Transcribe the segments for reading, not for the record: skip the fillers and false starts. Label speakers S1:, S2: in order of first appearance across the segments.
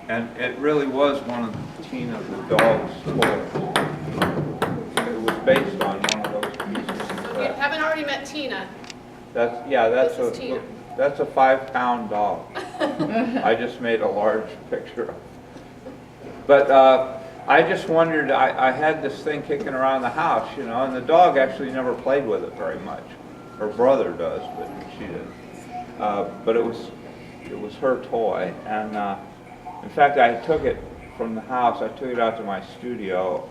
S1: And it really was one of Tina the dog's toys. It was based on one of those pieces.
S2: So if you haven't already met Tina,
S1: That's
S2: This is Tina.
S1: that's a 5-pound dog. I just made a large picture of it. But I just wondered, I had this thing kicking around the house, you know, and the dog actually never played with it very much. Her brother does, but she didn't. But it was her toy, and in fact, I took it from the house. I took it out to my studio,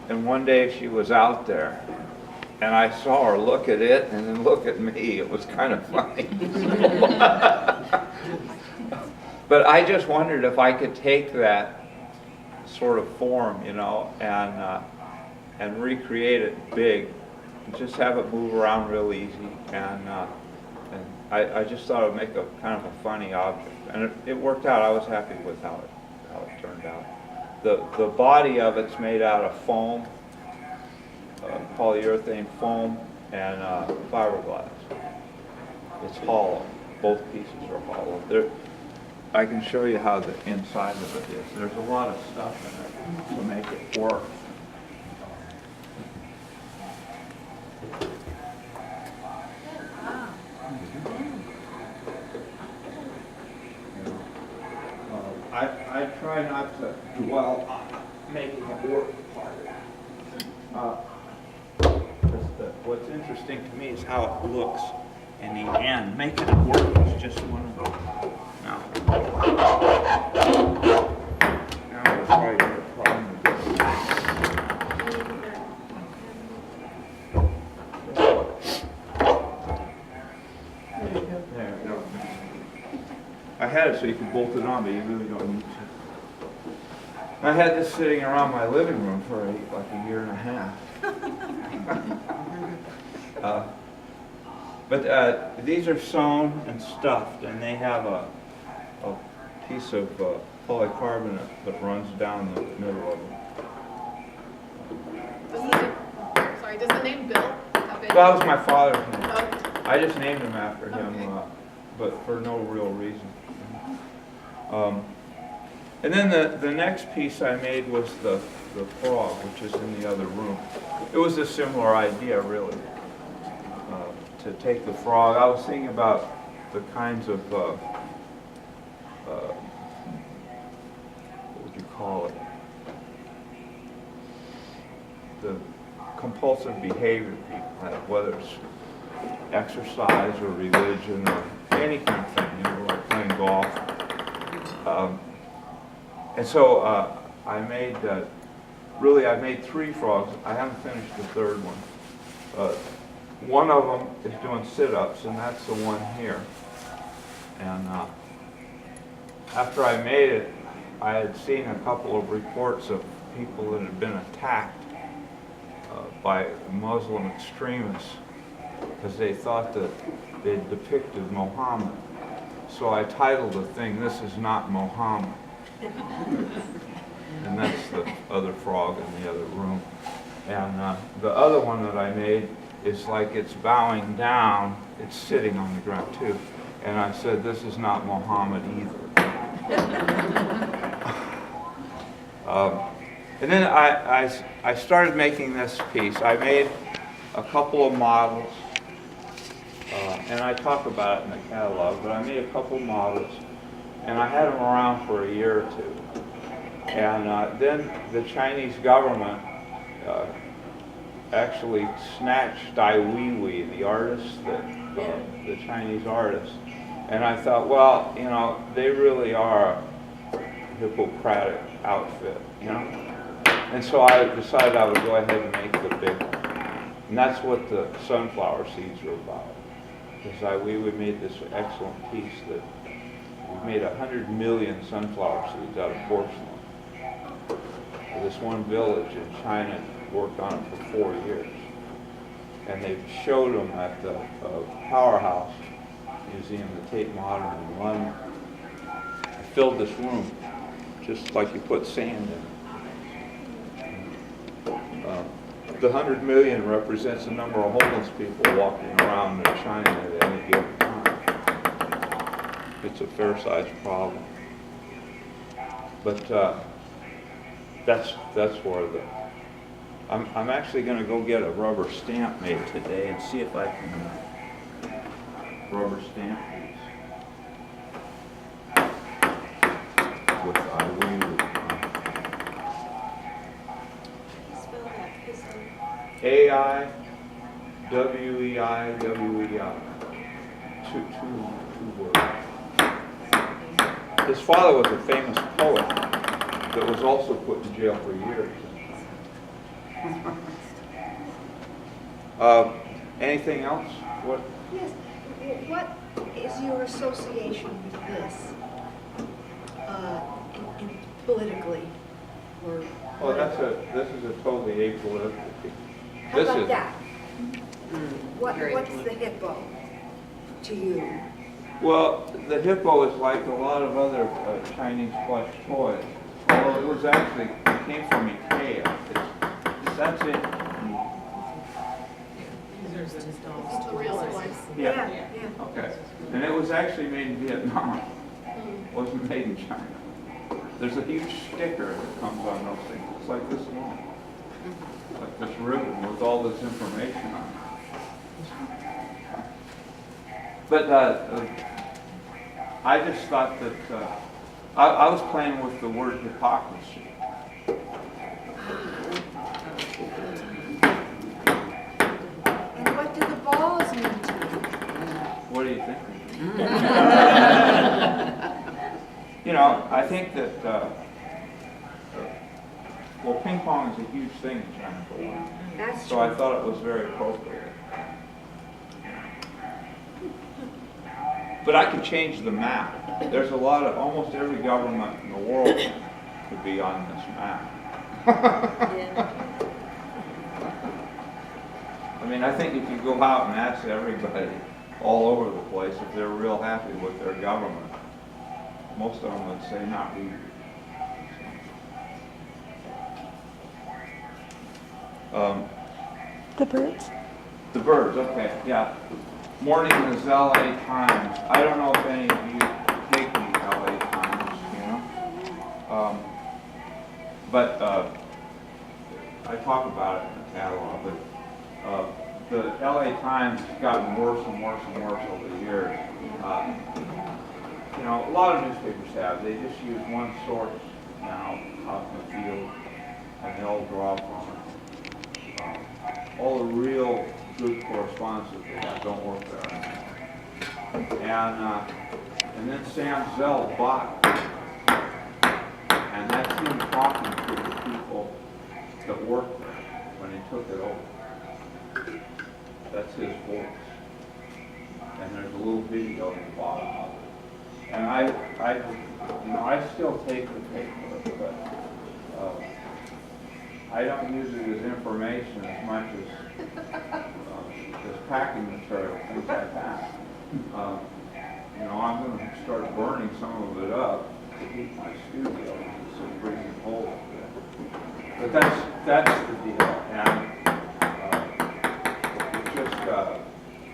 S1: and one day she was out there, and I saw her look at it and then look at me. It was kind of funny. But I just wondered if I could take that sort of form, you know, and recreate it big, and just have it move around real easy, and I just thought it would make a kind of a funny object, and it worked out. I was happy with how it turned out. The body of it's made out of foam, polyurethane foam, and fiberglass. It's hollow. Both pieces are hollow. I can show you how the inside of it is. There's a lot of stuff in it to make it work. I try not to dwell on making it work what's interesting to me is how it looks in the end. Making it work is just one of those. Now we'll try to get a problem with this. There we go. I had it so you could bolt it on, but you really don't need to. I had this sitting around my living room for like a year and a half. But these are sewn and stuffed, and they have a piece of polycarbonate that runs down the middle of them.
S2: does the name Bill have any?
S1: That was my father's name.
S2: Oh,
S1: I just named him after him,
S2: Okay.
S1: but for no real reason. And then the next piece I made was the frog, which is in the other room. It was a similar idea, really, to take the frog. I was thinking about the kinds of, what would you call it? The compulsive behavior people have, whether it's exercise or religion or any kind of thing, you know, like playing golf. And so I made, really I made 3 frogs. I haven't finished the third one. One of them is doing sit-ups, and that's the one here. And after I made it, I had seen a couple of reports of people that had been attacked by Muslim extremists because they thought that they depicted Muhammad. So I titled the thing, "This is not Muhammad." And that's the other frog in the other room. And the other one that I made is like it's bowing down, it's sitting on the ground too. And I said, "This is not Muhammad either." And then I started making this piece. I made a couple of models, and I talk about it in the catalog, but I made a couple of models, and I had them around for a year or two. And then the Chinese government actually snatched Dai Weiwei, the artist, the Chinese artist. And I thought, well, you know, they really are a Hippocratic outfit, you know? And so I decided I would go ahead and make the big one. And that's what the sunflower seeds are about. Because Dai Weiwei made this excellent piece that we made 100 million sunflower seeds out of porcelain. This one village in China worked on it for 4 years. And they showed them at the Powerhouse Museum, the Tate Modern in London. I filled this room just like you put sand in it. The 100 million represents the number of homeless people walking around in China at any given time. It's a fair-sized problem. But that's where the I'm actually going to go get a rubber stamp made today and see if I can rubber stamp these with Iwinu.
S3: Spell that, please.
S1: AIWEIWEI. Two words. His father was a famous poet that was also put in jail for years. Anything else? What?
S3: Yes. What is your association with this? Politically, or?
S1: Oh, this is a totally apolitical.
S3: How
S1: This
S3: about
S1: is
S3: that? What's the hippo to you?
S1: well, the hippo is like a lot of other Chinese plush toys. Although it was actually it came from Ikea. That's it.
S2: It's the real one.
S3: Yeah.
S1: Okay. And it was actually made in Vietnam. It wasn't made in China. There's a huge sticker that comes on those things. It's like this long. Like this ribbon with all this information on it. But I just thought that I was playing with the word hypocrisy.
S3: And what do the balls mean to you?
S1: What do you think? You know, I think that, well, ping pong is a huge thing in China for one.
S3: That's
S1: So I thought it was very appropriate. But I could change the map. There's a lot of, almost every government in the world could be on this map. I mean, I think if you go out and ask everybody all over the place if they're real happy with their government, most of them would say not really.
S4: The birds?
S1: The birds, okay, yeah. Morning in the LA Times. I don't know if any of you take the LA Times, you know? But I talk about it in the catalog, but the LA Times has gotten worse and worse and worse over the years. You know, a lot of newspapers have. They just use one source now out in the field, and they'll draw from it. All the real good correspondence that they have don't work there anymore. And then Sam Zell bought it. And that's him talking to the people that worked there when he took it over. That's his voice. And there's a little video at the bottom of it. And I still take the paper, but I don't use it as information as much as packing material, things like that. You know, I'm going to start burning some of it up to heat my studio. It's a freezing hole up there. But that's the deal. And it's just,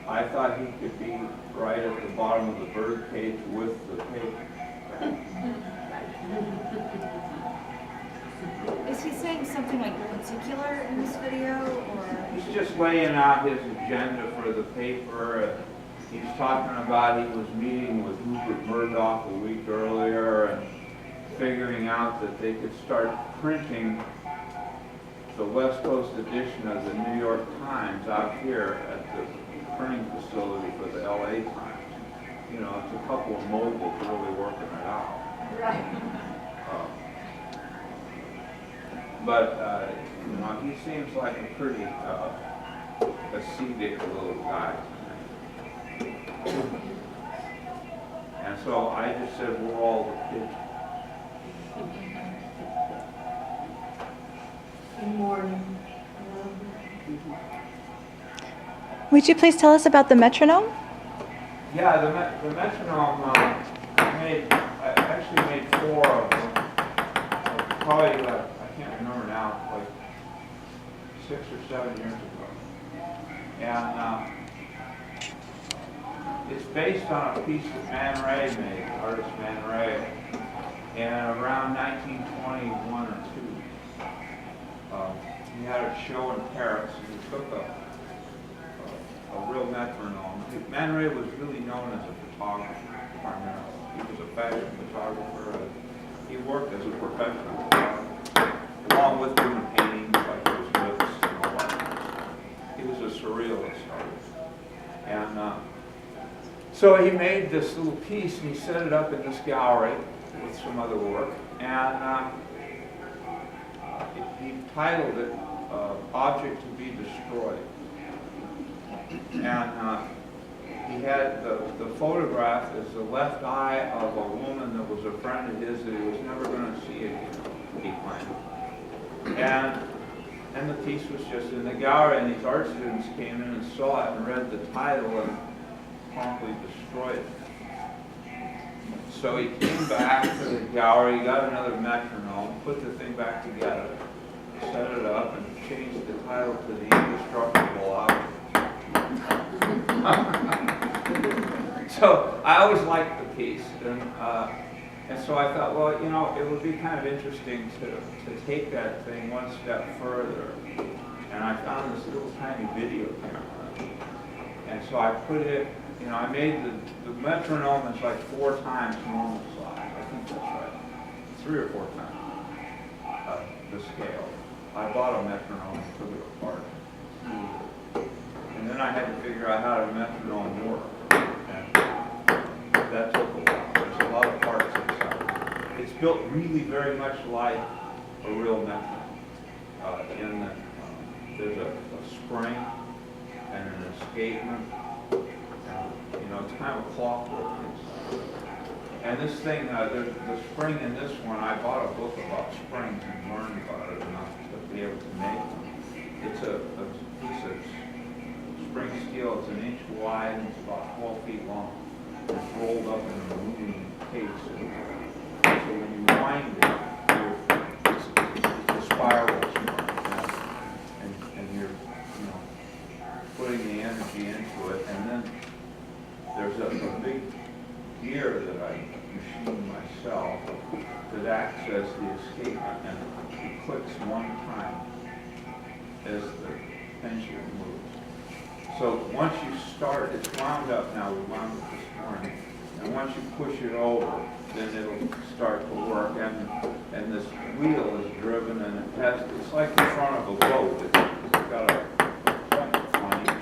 S1: I thought he could be right at the bottom of the bird cage with the paper.
S5: Is he saying something like particular in this video, or?
S1: He's just laying out his agenda for the paper. He's talking about he was meeting with Rupert Murdoch a week earlier and figuring out that they could start printing the West Coast edition of the New York Times out here at the printing facility for the LA Times. You know, it's a couple of moguls really working it out.
S3: Right.
S1: But, you know, he seems like a pretty ascetic little guy. And so I just said, we're all the kids.
S3: Good morning.
S4: Would you please tell us about the metronome?
S1: Yeah, the metronome, I actually made 4 of them. Probably, I can't remember now, like 6 or 7 years ago. And it's based on a piece that Man Ray made, artist Man Ray. And around 1921 or 2, he had a show in Paris, and he took a real metronome. Man Ray was really known as a photographer, primarily. He was a fashion photographer. He worked as a professional photographer, along with doing paintings like those whips and all that kind of stuff. He was a surrealist artist. And so he made this little piece, and he set it up in this gallery with some other work. And he titled it Object to be Destroyed. And he had the photograph is the left eye of a woman that was a friend of his that he was never going to see again, he claimed. And the piece was just in the gallery, and these art students came in and saw it and read the title and promptly destroyed it. So he came back to the gallery, got another metronome, put the thing back together, set it up, and changed the title to The Indestructible Object. So I always liked the piece, and so I thought, well, you know, it would be kind of interesting to take that thing one step further. And I found this little tiny video camera, and so I put it, you know, I made the metronome is like 4 times normal size. I think that's right, 3 or 4 times the scale. I bought a metronome and took it apart. And then I had to figure out how the metronome worked. And that took a while. There's a lot of parts inside. It's built really very much like a real metronome. In that there's a spring and an escapement. You know, it's kind of a clockwork inside. And this thing, there's the spring in this one, I bought a book about springs and learned about it enough to be able to make them. It's a piece of spring steel. It's 1 inch wide and it's about 12 feet long. It's rolled up in an aluminum case. So when you wind it, it's a spiral spring. And you're, you know, putting the energy into it. And then there's a big gear that I machined myself that acts as the escapement, and it clicks 1 time as the pendulum moves. So once you start, it's wound up now, we wound it this morning, and once you push it over, then it'll start to work, and this wheel is driven, and it's like the front of a boat. It's got a point on each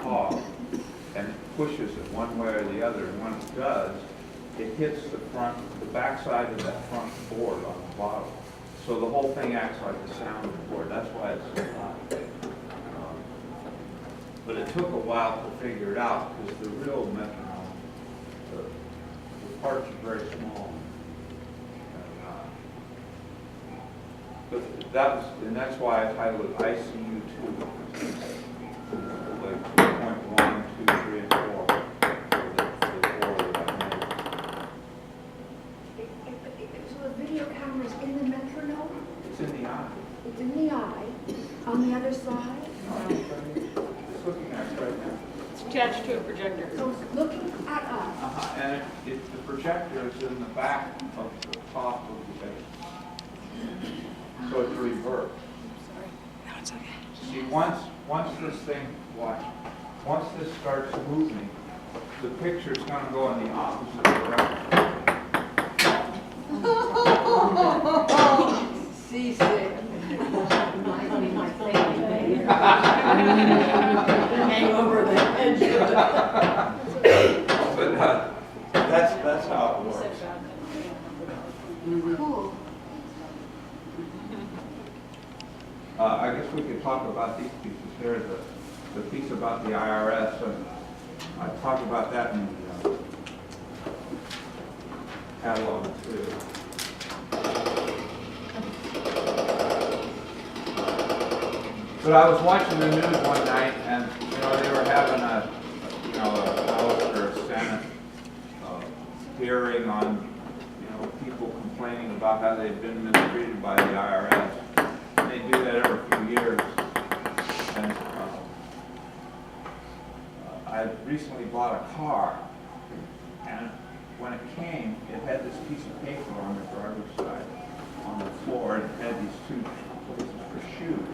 S1: cog, and it pushes it one way or the other, and when it does, it hits the backside of that front board on the bottom. So the whole thing acts like a sounding board. That's why it's so loud. But it took a while to figure it out, because the real metronome, the parts are very small. But that's why I titled it ICU2. Like 2.1, 2, 3, and 4.
S3: So the video camera's in the metronome?
S1: It's in the eye.
S3: It's in the eye. On the other side?
S1: It's looking at us right now.
S2: It's attached to a projector.
S3: So it's looking at us.
S1: And the projector is in the back of the top of the base. So it's reversed.
S4: No, it's okay.
S1: See, once this thing, once this starts moving, the picture's going to go in the opposite direction.
S2: Hang over the edge of
S1: But that's how it works.
S3: Cool.
S1: I guess we could talk about these pieces. There's the piece about the IRS, and I talk about that in the catalog too. But I was watching the news one night, and you know they were having a House or a Senate hearing on people complaining about how they've been mistreated by the IRS. And they do that every few years. And I recently bought a car, and when it came, it had this piece of paper on the driver's side on the floor, and it had these two places for shoes,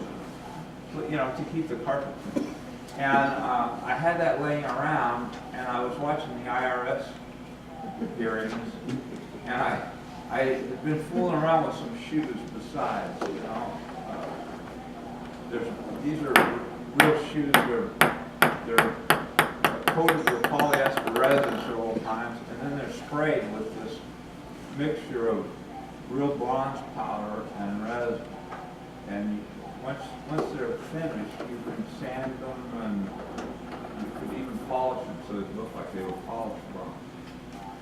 S1: you know, to keep the carpet clean. And I had that laying around, and I was watching the IRS hearings, and I had been fooling around with some shoes besides, you know. These are real shoes. They're coated with polyester resin several times, and then they're sprayed with this mixture of real bronze powder and resin. And once they're finished, you can sand them, and you could even polish them so they look like they were polished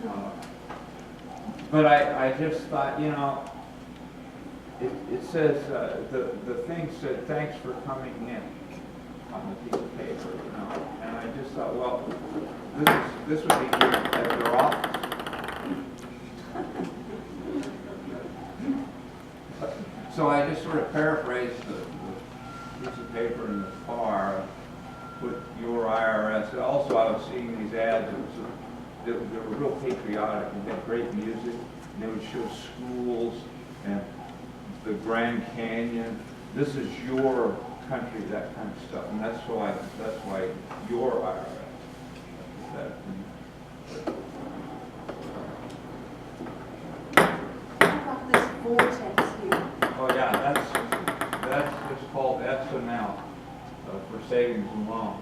S1: bronze. But I just thought, you know, it says, the thing said, "Thanks for coming in," on the piece of paper, you know. And I just thought, well, this would be good at their office. So I just sort of paraphrased the piece of paper in the car, put "your IRS." Also, I was seeing these ads. They were real patriotic, and they had great music. And they would show schools and the Grand Canyon. This is your country, that kind of stuff. And that's why "your IRS."
S3: How about this vortex here?
S1: Oh yeah, that's just called SNL, for savings and loan.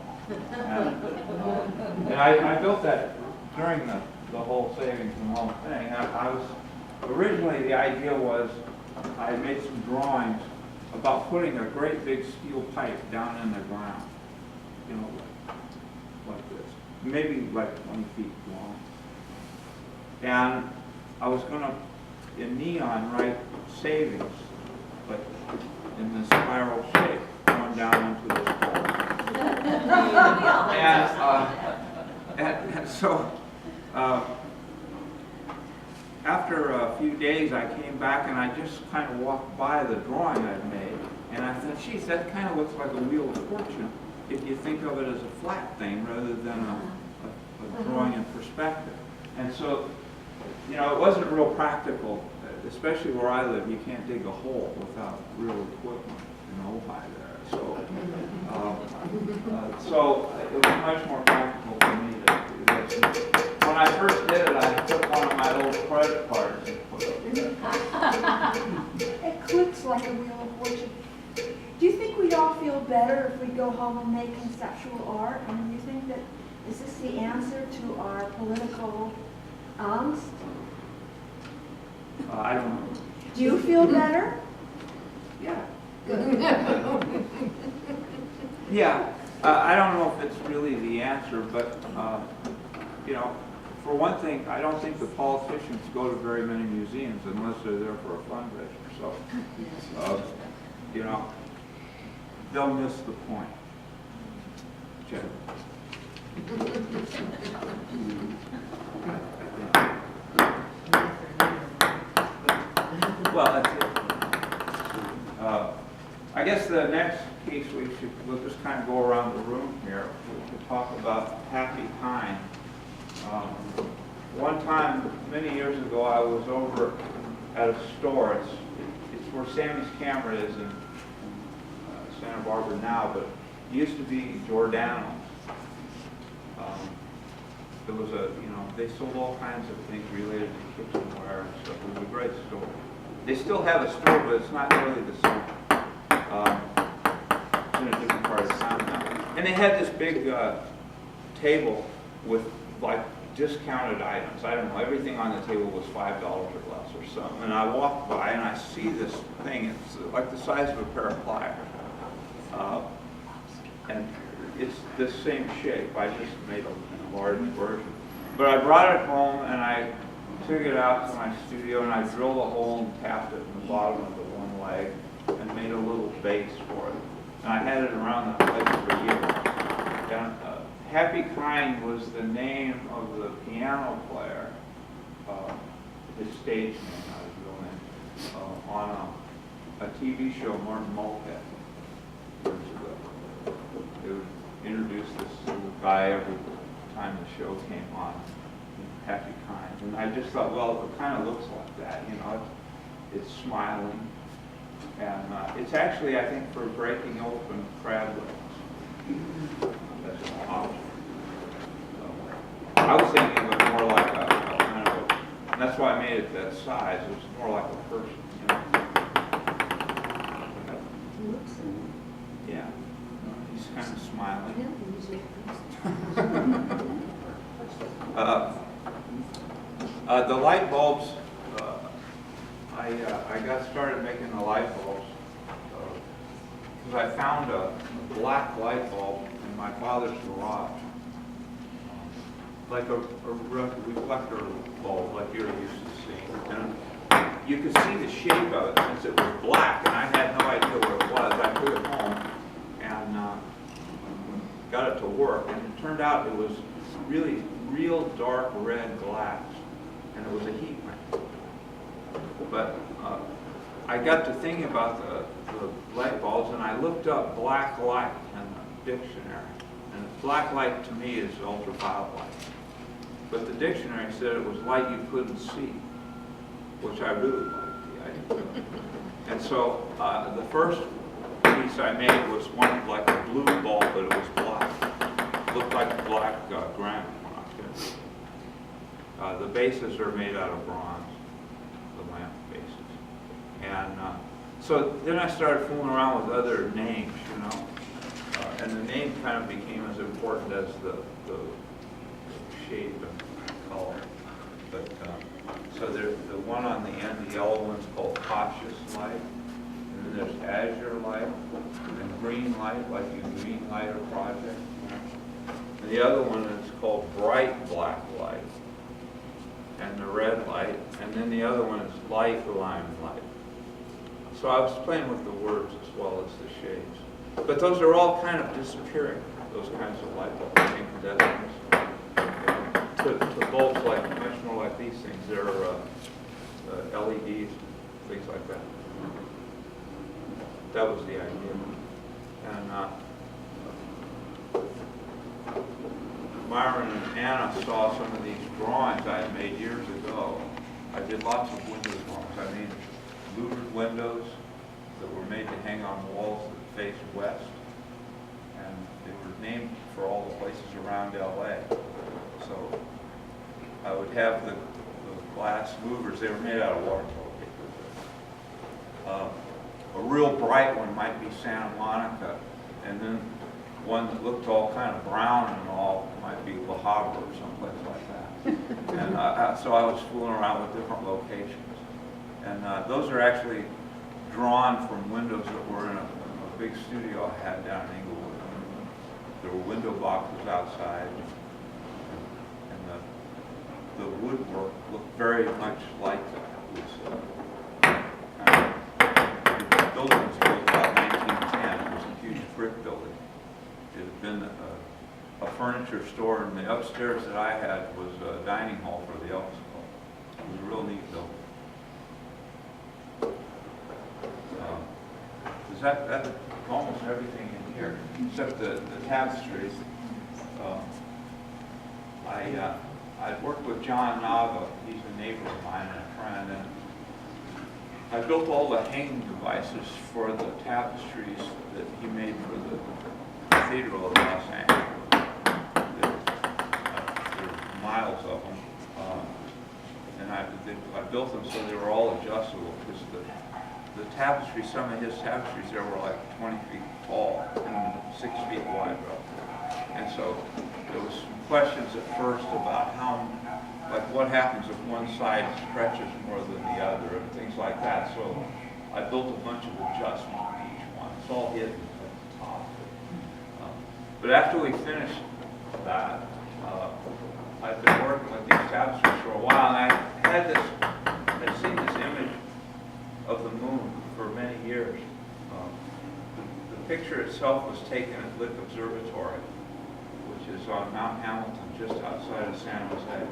S1: And I built that during the whole savings and loan thing. I was originally, the idea was, I had made some drawings about putting a great big steel pipe down in the ground, you know, like this, maybe like 20 feet long. And I was going to, in neon, write savings, but in the spiral shape, going down into this hole. And so, after a few days, I came back and I just kind of walked by the drawing I'd made, and I thought, geez, that kind of looks like a Wheel of Fortune if you think of it as a flat thing rather than a drawing in perspective. And so, you know, it wasn't real practical, especially where I live. You can't dig a hole without real equipment in Ojai there. So it was much more practical for me to do this. When I first did it, I took one of my old credit cards and put it up there.
S3: It looks like a Wheel of Fortune. Do you think we'd all feel better if we go home and make conceptual art? I mean, do you think that, is this the answer to our political angst?
S1: I don't know.
S3: Do you feel better?
S1: Yeah. Yeah. I don't know if it's really the answer, but, you know, for one thing, I don't think the politicians go to very many museums unless they're there for a fundraiser. So, you know, they'll miss the point. Check. Well, that's it. I guess the next piece we'll just kind of go around the room here. We'll talk about Happy Kind. One time, many years ago, I was over at a store. It's where Sammy's Camera is in Santa Barbara now, but it used to be Giordano's. There was they sold all kinds of things related to kitchenware and stuff. It was a great store. They still have a store, but it's not really the same. It's in a different part of town now. And they had this big table with like discounted items. I don't know, everything on the table was $5 or less or something. And I walked by and I see this thing. It's like the size of a pair of pliers. And it's the same shape. I just made a large version. But I brought it home and I took it out to my studio and I drilled a hole and tapped it in the bottom of the one leg and made a little base for it. And I had it around the place for years. And Happy Kind was the name of the piano player, his stage name, not his real name, on a TV show, Martin Mulcahy, years ago. They would introduce this little guy every time the show came on. happy kind. And I just thought, well, it kind of looks like that, you know, it's smiling. And it's actually, I think, for breaking open crab legs. That's an option. So, I was thinking it was more like a kind of a, and that's why I made it that size. It was more like a person, you know. Yeah. He's kind of smiling. The light bulbs, I got started making the light bulbs because I found a black light bulb in my father's garage, like a reflector bulb like you're used to seeing. And you could see the shape of it since it was black, and I had no idea what it was. I took it home and got it to work, and it turned out it was really real dark red glass, and it was a heat lamp. But I got to thinking about the light bulbs, and I looked up black light in the dictionary. And black light to me is ultraviolet light. But the dictionary said it was light you couldn't see, which I really liked the idea. And so the first piece I made was one like a blue bulb, but it was black. It looked like black granite when I finished. The bases are made out of bronze, the lamp bases. And so then I started fooling around with other names, you know. And the name kind of became as important as the shape and color. But so the one on the end, the yellow one's called cautious light. And then there's azure light and green light, like you green light a project. And the other one is called bright black light, and the red light. And then the other one is light lime light. So I was playing with the words as well as the shades. But those are all kind of disappearing, those kinds of light bulbs, incandescents. To bulbs like, much more like these things, they're LEDs, things like that. That was the idea. And Myron and Anna saw some of these drawings I had made years ago. I did lots of window drawings. I made louvered windows that were made to hang on walls that face west. And they were named for all the places around LA. So I would have the glass louvers. They were made out of watercolor paper. A real bright one might be Santa Monica, and then one that looked all kind of brown and all might be La Habra or someplace like that. And so I was fooling around with different locations. And those are actually drawn from windows that were in a big studio I had down in Inglewood. There were window boxes outside, and the woodwork looked very much like that. It was the building was built about 1910. It was a huge brick building. It had been a furniture store, and the upstairs that I had was a dining hall for the Elks Club. It was a real neat building. That's almost everything in here, except the tapestries. I worked with John Nava. He's a neighbor of mine and a friend, and I built all the hanging devices for the tapestries that he made for the Cathedral of Los Angeles. There are miles of them, and I built them so they were all adjustable, because the tapestry, some of his tapestries there were like 20 feet tall and 6 feet wide roughly. And so there was some questions at first about like what happens if one side stretches more than the other and things like that. So I built a bunch of adjustments on each one. It's all hidden at the top. But after we finished that, I've been working with these tapestries for a while, and I'd seen this image of the moon for many years. The picture itself was taken at Lick Observatory, which is on Mount Hamilton, just outside of San Jose.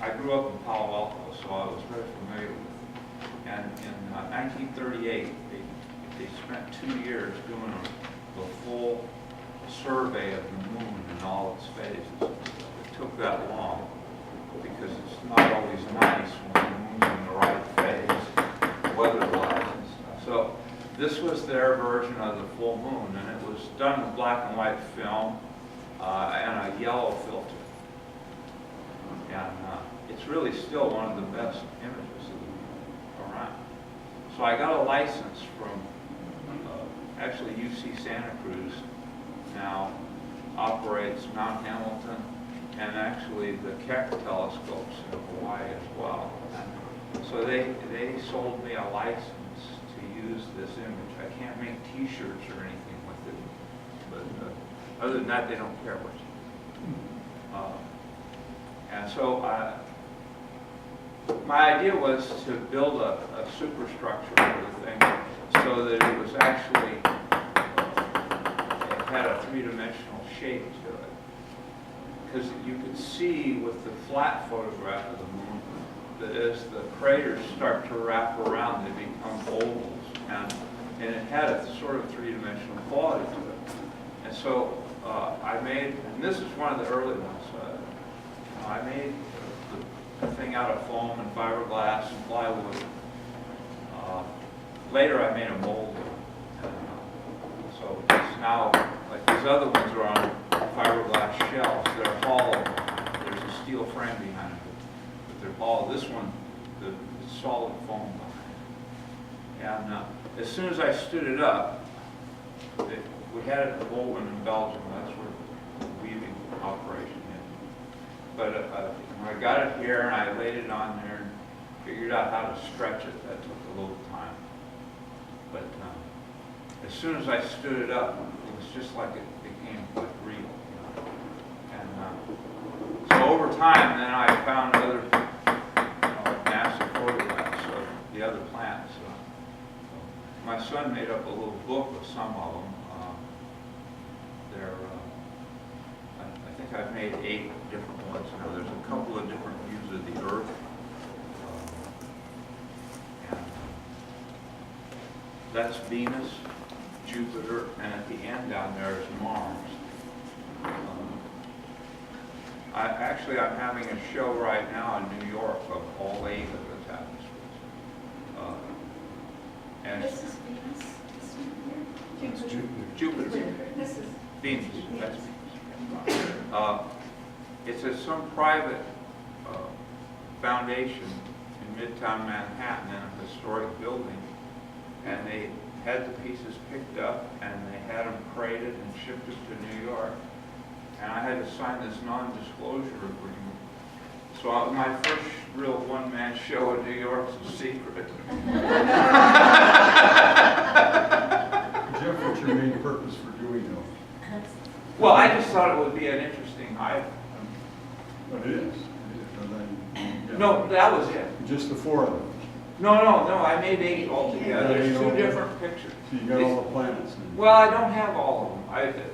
S1: I grew up in Palo Alto, so I was very familiar with it. And in 1938, they spent 2 years doing the full survey of the moon in all its phases. It took that long because it's not always nice when the moon's in the right phase, weather-wise and stuff. So this was their version of the full moon, and it was done with black and white film and a yellow filter. And it's really still one of the best images of the moon around. So I got a license from actually UC Santa Cruz now operates Mount Hamilton and actually the Keck telescopes in Hawaii as well. And so they sold me a license to use this image. I can't make t-shirts or anything with it, but other than that, they don't care what you do. And so my idea was to build a superstructure for the thing so that it was actually, it had a three-dimensional shape to it. Because you could see with the flat photograph of the moon that as the craters start to wrap around, they become ovals. And it had a sort of three-dimensional quality to it. And so I made, and this is one of the early ones, I made the thing out of foam and fiberglass and plywood. Later I made a mold. So it's now, like these other ones are on fiberglass shelves. They're hollow. There's a steel frame behind it, but they're hollow. This one, it's solid foam behind it. And as soon as I stood it up, we had it in Volwen in Belgium. That's where the weaving operation is. But when I got it here and I laid it on there and figured out how to stretch it, that took a little time. But as soon as I stood it up, it was just like it became like real. You know? And so over time, then I found other massive photographs of the other planets. My son made up a little book with some of them. I think I've made 8 different ones now. There's a couple of different views of the Earth. And that's Venus, Jupiter, and at the end down there is Mars. I'm having a show right now in New York of all 8 of the tapestries. And
S3: This is Venus, this one here?
S1: Jupiter.
S3: This is
S1: Venus. That's Venus. It's at some private foundation in Midtown Manhattan in a historic building, and they had the pieces picked up and they had them crated and shipped it to New York. And I had to sign this non-disclosure agreement. So my first real one-man show in New York is a secret.
S6: Jeff, what's your main purpose for doing those?
S1: Well, I just thought it would be an interesting item.
S6: But it is.
S1: No, that was it.
S6: Just the 4 of them.
S1: No, I made 8 altogether. There's 2 different pictures.
S6: So you got all the planets. Then.
S1: Well, I don't have all of them.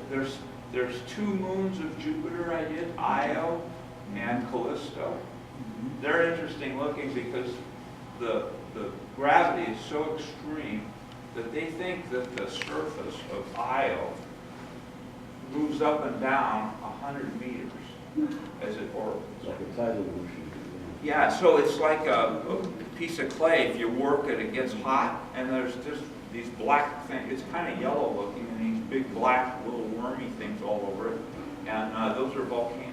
S1: There's 2 moons of Jupiter I did, Io and Callisto. They're interesting looking because the gravity is so extreme that they think that the surface of Io moves up and down 100 meters as it orbits.
S7: Like a tidal ocean.
S1: Yeah, so it's like a piece of clay. If you work it, it gets hot, and there's just these black things. It's kind of yellow looking, and these big black little wormy things all over it, and those are volcanoes.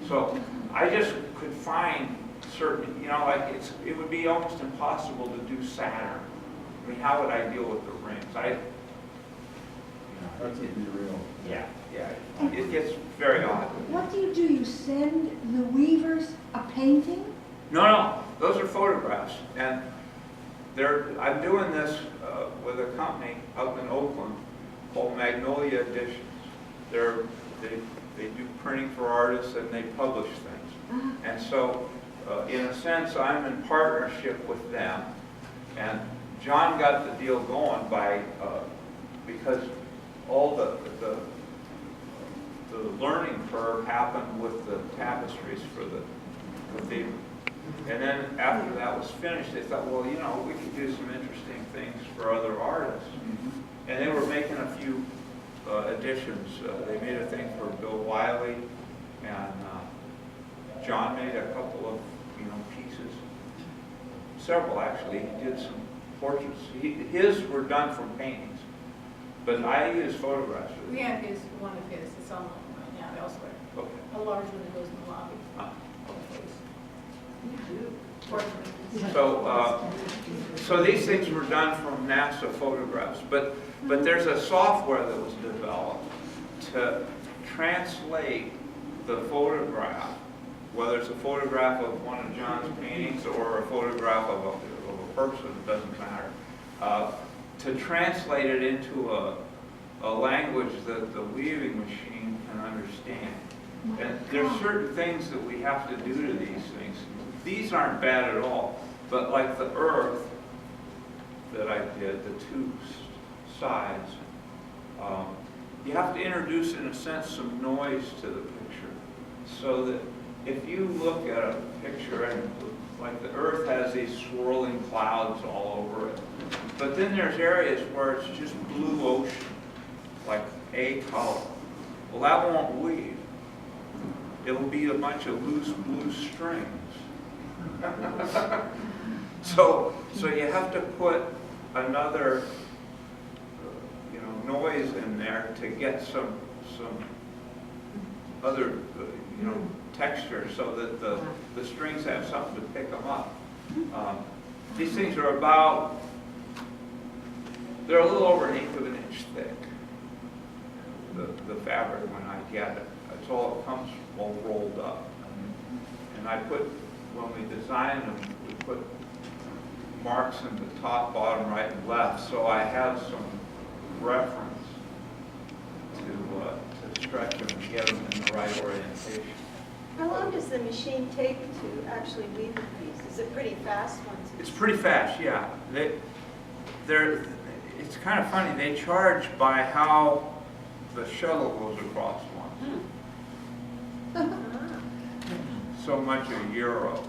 S1: So I just could find certain, like it would be almost impossible to do Saturn. I mean, how would I deal with the rings?
S6: That's a be real.
S1: Yeah, it gets very odd.
S3: What do? You send the weavers a painting?
S1: No, those are photographs, and I'm doing this with a company up in Oakland called Magnolia Editions. They do printing for artists and they publish things, and so in a sense I'm in partnership with them. And John got the deal going by because all the learning curve happened with the tapestries for the cathedral. And then after that was finished, they thought, well, we could do some interesting things for other artists. And they were making a few additions. They made a thing for Bill Wiley, and John made a couple of, pieces. Several, actually. He did some portraits. His were done from paintings, but I use photographs.
S2: We have one of his, it's on right now elsewhere.
S1: Okay.
S2: A large one that goes in the lobby.
S1: Ah,
S2: Portrait.
S1: So these things were done from NASA photographs, but there's a software that was developed to translate the photograph, whether it's a photograph of one of John's paintings or a photograph of a person, it doesn't matter, to translate it into a language that the weaving machine can understand. And there's certain things that we have to do to these things. These aren't bad at all, but like the earth that I did, the two sides, you have to introduce, in a sense, some noise to the picture, so that if you look at a picture and like the earth has these swirling clouds all over it, but then there's areas where it's just blue ocean, like a color. Well, that won't weave. It'll be a bunch of loose blue strings. So you have to put another, noise in there to get some other, texture, so that the strings have something to pick them up. These things are they're a little over 1/8 of an inch thick. The fabric, when I get it, that's all it comes all rolled up. And when we designed them, we put marks in the top, bottom, right, and left, so I have some reference to stretch them and get them in the right orientation.
S7: How long does the machine take to actually weave a piece? Is it pretty fast once
S1: It's pretty fast, yeah. It's kind of funny, they charge by how the shuttle goes across one. So much a euro.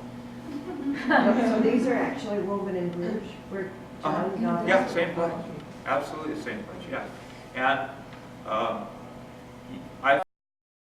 S8: So these are actually woven in Bruges, where John got it?
S1: Yeah, same place. Absolutely the same place, yeah. And I